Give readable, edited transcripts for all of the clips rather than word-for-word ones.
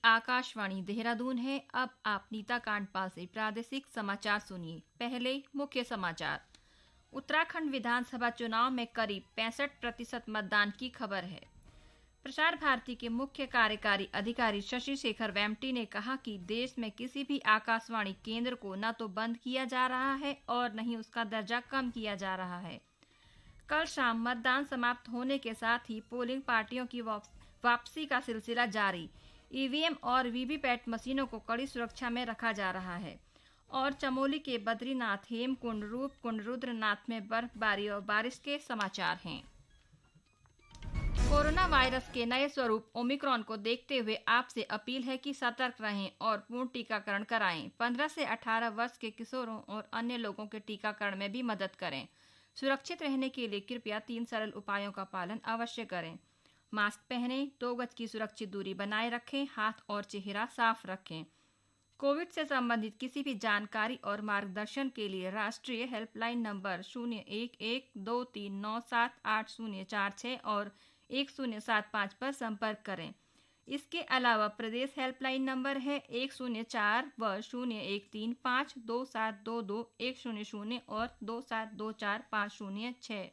आकाशवाणी देहरादून है। अब आप नीता कांडपाल से प्रादेशिक समाचार सुनिए। पहले मुख्य समाचार। उत्तराखंड विधानसभा चुनाव में करीब 65% मतदान की खबर है। प्रसार भारती के मुख्य कार्यकारी अधिकारी शशि शेखर वेम्पटी ने कहा कि देश में किसी भी आकाशवाणी केंद्र को न तो बंद किया जा रहा है और न ही उसका दर्जा कम किया जा रहा है। कल शाम मतदान समाप्त होने के साथ ही पोलिंग पार्टियों की वापसी का सिलसिला जारी। ईवीएम और वीवीपैट मशीनों को कड़ी सुरक्षा में रखा जा रहा है। और चमोली के बद्रीनाथ, हेमकुंड, रूपकुंड, रुद्रनाथ में बर्फबारी और बारिश के समाचार हैं। कोरोना वायरस के नए स्वरूप ओमिक्रॉन को देखते हुए आपसे अपील है कि सतर्क रहें और पूर्ण टीकाकरण कराएं। 15 से 18 वर्ष के किशोरों और अन्य लोगों के टीकाकरण में भी मदद करें। सुरक्षित रहने के लिए कृपया 3 सरल उपायों का पालन अवश्य करें। मास्क पहनें, 2 गज की सुरक्षित दूरी बनाए रखें, हाथ और चेहरा साफ रखें। कोविड से संबंधित किसी भी जानकारी और मार्गदर्शन के लिए राष्ट्रीय हेल्पलाइन नंबर 0112397846 और 1075 पर संपर्क करें। इसके अलावा प्रदेश हेल्पलाइन नंबर है 104 व 01352722 और 2724506।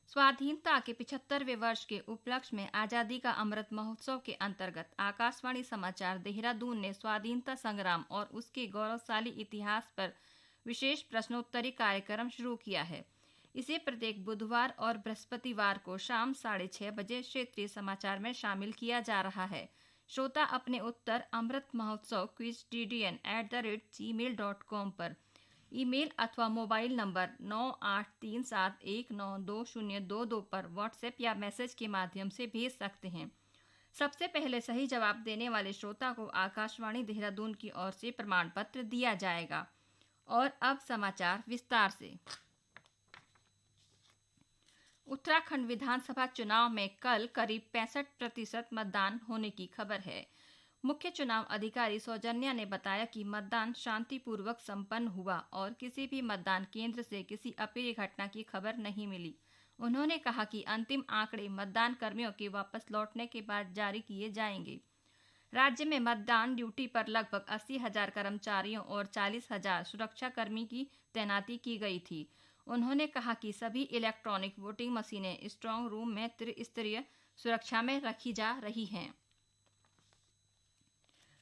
स्वाधीनता के 75वें वर्ष के उपलक्ष्य में आजादी का अमृत महोत्सव के अंतर्गत आकाशवाणी समाचार देहरादून ने स्वाधीनता संग्राम और उसके गौरवशाली इतिहास पर विशेष प्रश्नोत्तरी कार्यक्रम शुरू किया है। इसे प्रत्येक बुधवार और बृहस्पतिवार को शाम 6:30 बजे क्षेत्रीय समाचार में शामिल किया जा रहा है। श्रोता अपने उत्तर अमृत महोत्सव quizdn@gmail.com पर ईमेल अथवा मोबाइल नंबर 9837192022 पर व्हाट्सएप या मैसेज के माध्यम से भेज सकते हैं। सबसे पहले सही जवाब देने वाले श्रोता को आकाशवाणी देहरादून की ओर से प्रमाण पत्र दिया जाएगा। और अब समाचार विस्तार से। उत्तराखंड विधानसभा चुनाव में कल करीब 65% मतदान होने की खबर है। मुख्य चुनाव अधिकारी सौजन्या ने बताया कि मतदान शांतिपूर्वक संपन्न हुआ और किसी भी मतदान केंद्र से किसी अप्रिय घटना की खबर नहीं मिली। उन्होंने कहा कि अंतिम आंकड़े मतदान कर्मियों के वापस लौटने के बाद जारी किए जाएंगे। राज्य में मतदान ड्यूटी पर लगभग 80,000 कर्मचारियों और 40,000 सुरक्षाकर्मी की तैनाती की गई थी। उन्होंने कहा कि सभी इलेक्ट्रॉनिक वोटिंग मशीनें स्ट्रांग रूम में त्रिस्तरीय सुरक्षा में रखी जा रही हैं।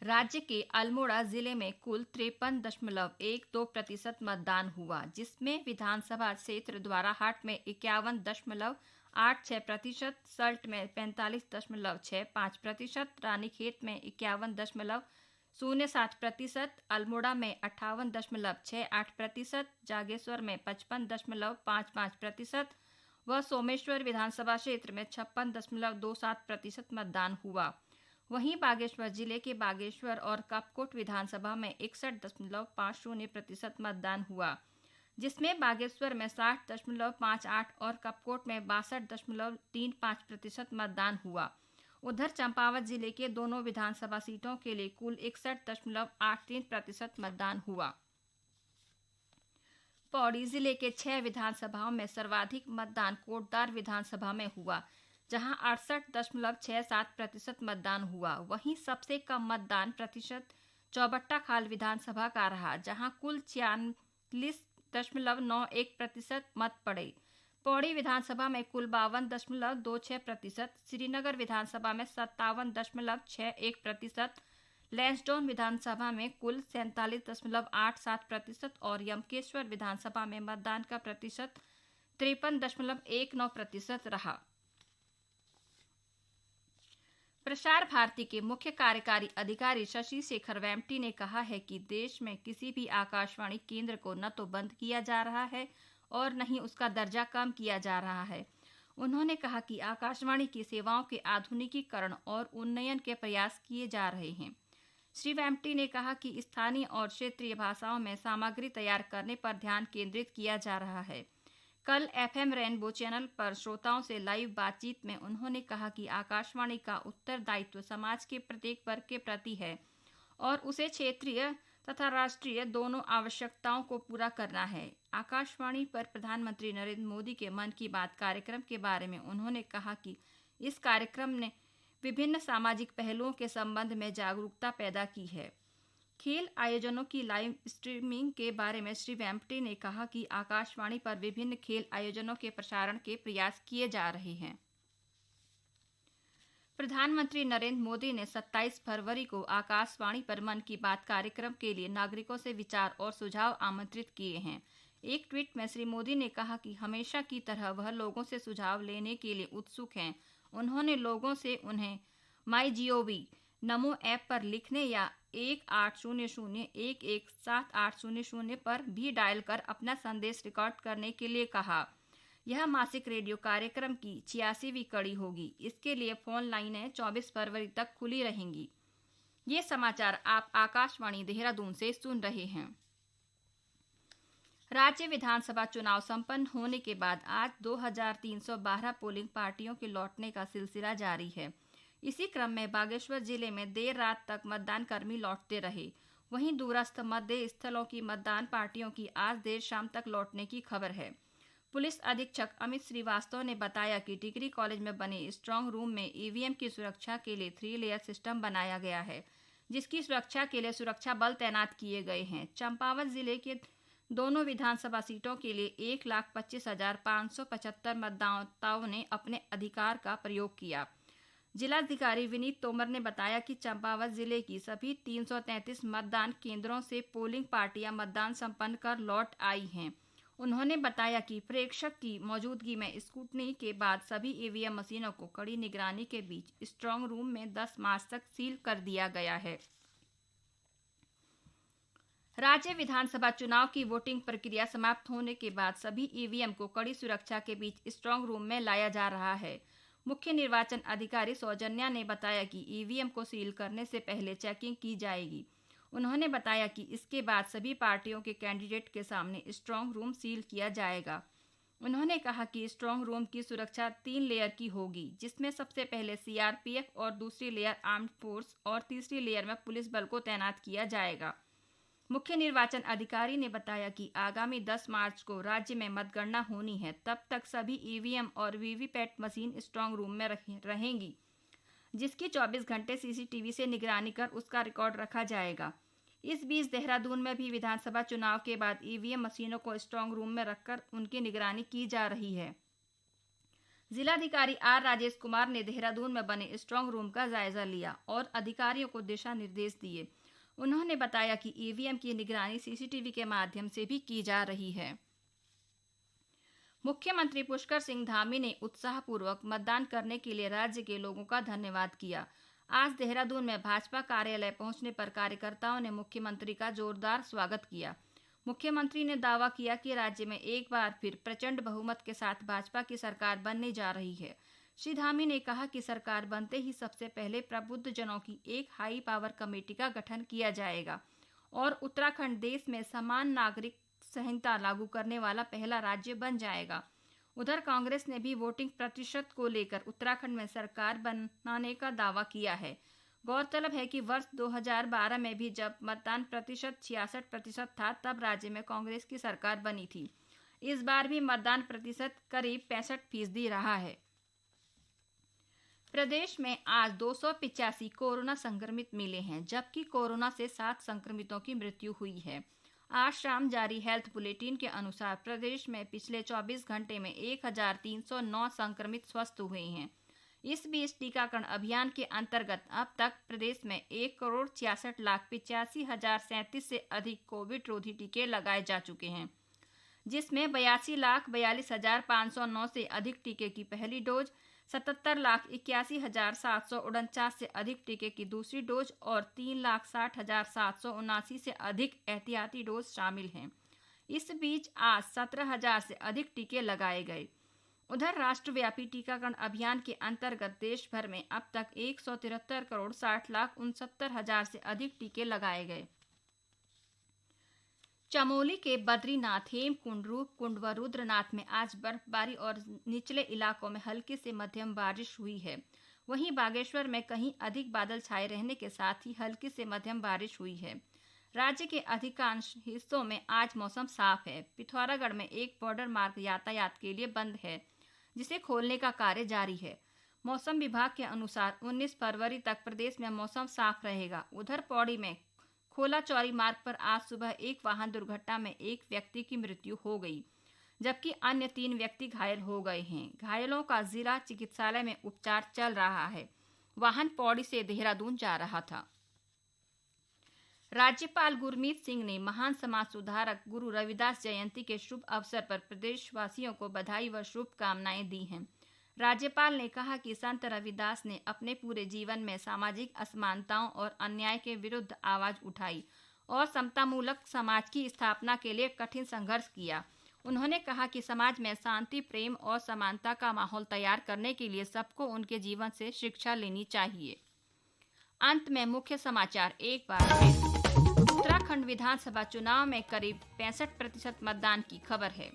राज्य के अल्मोड़ा जिले में कुल 53.12% मतदान हुआ, जिसमें विधानसभा क्षेत्र द्वाराहाट में 51.86%, सल्ट में 45.65%, रानीखेत में 51.07%, अल्मोड़ा में 58.68%, जागेश्वर में 55.55% व सोमेश्वर विधानसभा क्षेत्र में 56.27% मतदान हुआ। वहीं बागेश्वर जिले के बागेश्वर और कपकोट विधानसभा में 61.50% मतदान हुआ, जिसमें बागेश्वर में 60.58 और कपकोट में 62.35% मतदान हुआ। उधर चंपावत जिले के दोनों विधानसभा सीटों के लिए कुल 61.83% मतदान हुआ। पौड़ी जिले के 6 विधानसभाओं में सर्वाधिक मतदान कोटद्वार विधानसभा में हुआ, जहां 68.67% मतदान हुआ। वहीं सबसे कम मतदान प्रतिशत चौबट्टा खाल विधानसभा का रहा, जहां कुल 46.91% मत पड़े। पौड़ी विधानसभा में कुल 52.26%, श्रीनगर विधानसभा में 57.61%, लैंसडौन विधानसभा में कुल 47.87% और यमकेश्वर विधानसभा में मतदान का प्रतिशत 53.19% रहा। प्रसार भारती के मुख्य कार्यकारी अधिकारी शशि शेखर वेम्पटी ने कहा है कि देश में किसी भी आकाशवाणी केंद्र को न तो बंद किया जा रहा है और न ही उसका दर्जा कम किया जा रहा है। उन्होंने कहा कि आकाशवाणी की सेवाओं के आधुनिकीकरण और उन्नयन के प्रयास किए जा रहे हैं। श्री वेम्पटी ने कहा कि स्थानीय और क्षेत्रीय भाषाओं में सामग्री तैयार करने पर ध्यान केंद्रित किया जा रहा है। कल FM रेनबो चैनल पर श्रोताओं से लाइव बातचीत में उन्होंने कहा कि आकाशवाणी का उत्तरदायित्व समाज के प्रत्येक वर्ग के प्रति है और उसे क्षेत्रीय तथा राष्ट्रीय दोनों आवश्यकताओं को पूरा करना है। आकाशवाणी पर प्रधानमंत्री नरेंद्र मोदी के मन की बात कार्यक्रम के बारे में उन्होंने कहा कि इस कार्यक्रम विभिन्न सामाजिक पहलुओं के संबंध में जागरूकता पैदा की है। खेल आयोजनों की लाइव स्ट्रीमिंग के बारे में श्री वेम्पटी ने कहा कि आकाशवाणी पर विभिन्न खेल आयोजनों के प्रसारण के प्रयास किए जा रहे हैं। प्रधानमंत्री नरेंद्र मोदी ने 27 फरवरी को आकाशवाणी पर मन की बात कार्यक्रम के लिए नागरिकों से विचार और सुझाव आमंत्रित किए हैं। एक ट्वीट में श्री मोदी ने कहा कि हमेशा की तरह वह लोगों से सुझाव लेने के लिए उत्सुक हैं। उन्होंने लोगों से उन्हें MyGov नमो ऐप पर लिखने या 1800-117800 पर भी डायल कर अपना संदेश रिकॉर्ड करने के लिए कहा। यह मासिक रेडियो कार्यक्रम की 86वीं कड़ी होगी। इसके लिए फोन लाइनें 24 फरवरी तक खुली रहेंगी। ये समाचार आप आकाशवाणी देहरादून से सुन रहे हैं। राज्य विधानसभा चुनाव संपन्न होने के बाद आज 2312 पोलिंग पार्टियों के लौटने का सिलसिला जारी है। इसी क्रम में बागेश्वर जिले में देर रात तक मतदान कर्मी लौटते रहे। वहीं दूरस्थ मतदेय स्थलों की मतदान पार्टियों की आज देर शाम तक लौटने की खबर है। पुलिस अधीक्षक अमित श्रीवास्तव ने बताया कि डिग्री कॉलेज में बने स्ट्रांग रूम में ईवीएम की सुरक्षा के लिए 3 लेयर सिस्टम बनाया गया है, जिसकी सुरक्षा के लिए सुरक्षा बल तैनात किए गए हैं। चंपावत जिले के दोनों विधानसभा सीटों के लिए 1,25,575 मतदाताओं ने अपने अधिकार का प्रयोग किया। जिलाधिकारी विनीत तोमर ने बताया कि चंपावत जिले की सभी 333 मतदान केंद्रों से पोलिंग पार्टियां मतदान संपन्न कर लौट आई हैं। उन्होंने बताया कि प्रेक्षक की मौजूदगी में स्क्रूटनी के बाद सभी ईवीएम मशीनों को कड़ी निगरानी के बीच स्ट्रांग रूम में 10 मार्च तक सील कर दिया गया है। राज्य विधानसभा चुनाव की वोटिंग प्रक्रिया समाप्त होने के बाद सभी ईवीएम को कड़ी सुरक्षा के बीच स्ट्रांग रूम में लाया जा रहा है। मुख्य निर्वाचन अधिकारी सौजन्या ने बताया कि ईवीएम को सील करने से पहले चेकिंग की जाएगी। उन्होंने बताया कि इसके बाद सभी पार्टियों के कैंडिडेट के सामने स्ट्रांग रूम सील किया जाएगा। उन्होंने कहा कि स्ट्रांग रूम की सुरक्षा 3 लेयर की होगी, जिसमें सबसे पहले सीआरपीएफ और दूसरी लेयर आर्म्ड फोर्स और तीसरी लेयर में पुलिस बल को तैनात किया जाएगा। मुख्य निर्वाचन अधिकारी ने बताया कि आगामी 10 मार्च को राज्य में मतगणना होनी है। तब तक सभी ईवीएम और वीवीपैट मशीन स्ट्रांग रूम में रहेंगी, जिसकी 24 घंटे सीसीटीवी से निगरानी कर उसका रिकॉर्ड रखा जाएगा। इस बीच देहरादून में भी विधानसभा चुनाव के बाद ईवीएम मशीनों को स्ट्रांग रूम में रखकर उनकी निगरानी की जा रही है। जिलाधिकारी आर राजेश कुमार ने देहरादून में बने स्ट्रांग रूम का जायजा लिया और अधिकारियों को दिशा निर्देश दिए। उन्होंने बताया कि ईवीएम की निगरानी सीसीटीवी के माध्यम से भी की जा रही है। मुख्यमंत्री पुष्कर सिंह धामी ने उत्साहपूर्वक मतदान करने के लिए राज्य के लोगों का धन्यवाद किया। आज देहरादून में भाजपा कार्यालय पहुंचने पर कार्यकर्ताओं ने मुख्यमंत्री का जोरदार स्वागत किया। मुख्यमंत्री ने दावा किया कि राज्य में एक बार फिर प्रचंड बहुमत के साथ भाजपा की सरकार बनने जा रही है। श्री धामी ने कहा कि सरकार बनते ही सबसे पहले प्रबुद्ध जनों की एक हाई पावर कमेटी का गठन किया जाएगा और उत्तराखंड देश में समान नागरिक संहिता लागू करने वाला पहला राज्य बन जाएगा। उधर कांग्रेस ने भी वोटिंग प्रतिशत को लेकर उत्तराखंड में सरकार बनाने का दावा किया है। गौरतलब है कि वर्ष 2012 में भी जब मतदान प्रतिशत 66% था, तब राज्य में कांग्रेस की सरकार बनी थी। इस बार भी मतदान प्रतिशत करीब 65% रहा है। प्रदेश में आज 285 कोरोना संक्रमित मिले हैं, जबकि कोरोना से 7 संक्रमितों की मृत्यु हुई है। आज शाम जारी हेल्थ बुलेटिन के अनुसार प्रदेश में पिछले 24 घंटे में 1309 संक्रमित स्वस्थ हुए हैं। इस बीच टीकाकरण अभियान के अंतर्गत अब तक प्रदेश में 1,66,85,037 से अधिक कोविड रोधी टीके लगाए जा चुके हैं, जिसमें 82,42,509 से अधिक टीके की पहली डोज, 77,81,749 से अधिक टीके की दूसरी डोज और 3,60,779 से अधिक एहतियाती डोज शामिल हैं। इस बीच आज 17,000 से अधिक टीके लगाए गए। उधर राष्ट्रव्यापी टीकाकरण अभियान के अंतर्गत देश भर में अब तक 173,60,69,000 से अधिक टीके लगाए गए। चमोली के बद्रीनाथ, हेमकुंड, रूपकुंड व रुद्रनाथ में आज बर्फबारी और निचले इलाकों में हल्की से मध्यम बारिश हुई है। वहीं बागेश्वर में कहीं अधिक बादल छाए रहने के साथ ही हल्की से मध्यम बारिश हुई है। राज्य के अधिकांश हिस्सों में आज मौसम साफ है। पिथौरागढ़ में एक बॉर्डर मार्ग यातायात के लिए बंद है, जिसे खोलने का कार्य जारी है। मौसम विभाग के अनुसार 19 फरवरी तक प्रदेश में मौसम साफ रहेगा। उधर पौड़ी में खोला चौरी मार्ग पर आज सुबह एक वाहन दुर्घटना में एक व्यक्ति की मृत्यु हो गई, जबकि अन्य 3 व्यक्ति घायल हो गए हैं। घायलों का जिला चिकित्सालय में उपचार चल रहा है। वाहन पौड़ी से देहरादून जा रहा था। राज्यपाल गुरमीत सिंह ने महान समाज सुधारक गुरु रविदास जयंती के शुभ अवसर पर प्रदेशवासियों को बधाई व शुभकामनाएं दी हैं। राज्यपाल ने कहा कि संत रविदास ने अपने पूरे जीवन में सामाजिक असमानताओं और अन्याय के विरुद्ध आवाज उठाई और समतामूलक समाज की स्थापना के लिए कठिन संघर्ष किया। उन्होंने कहा कि समाज में शांति, प्रेम और समानता का माहौल तैयार करने के लिए सबको उनके जीवन से शिक्षा लेनी चाहिए। अंत में मुख्य समाचार एक बार फिर। उत्तराखंड विधानसभा चुनाव में करीब 65% मतदान की खबर है।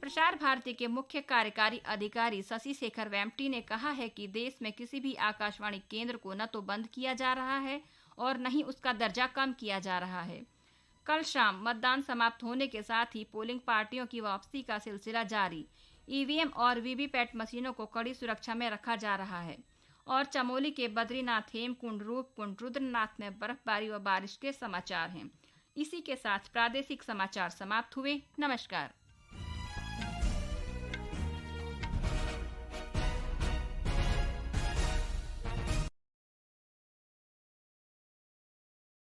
प्रसार भारती के मुख्य कार्यकारी अधिकारी शशि शेखर वेम्पटी ने कहा है कि देश में किसी भी आकाशवाणी केंद्र को न तो बंद किया जा रहा है और न ही उसका दर्जा कम किया जा रहा है। कल शाम मतदान समाप्त होने के साथ ही पोलिंग पार्टियों की वापसी का सिलसिला जारी। ईवीएम और वीवीपैट मशीनों को कड़ी सुरक्षा में रखा जा रहा है। और चमोली के बद्रीनाथ, हेमकुंड, रूपकुंड, रुद्रनाथ में बर्फबारी व बारिश के समाचार हैं। इसी के साथ प्रादेशिक समाचार समाप्त हुए। नमस्कार।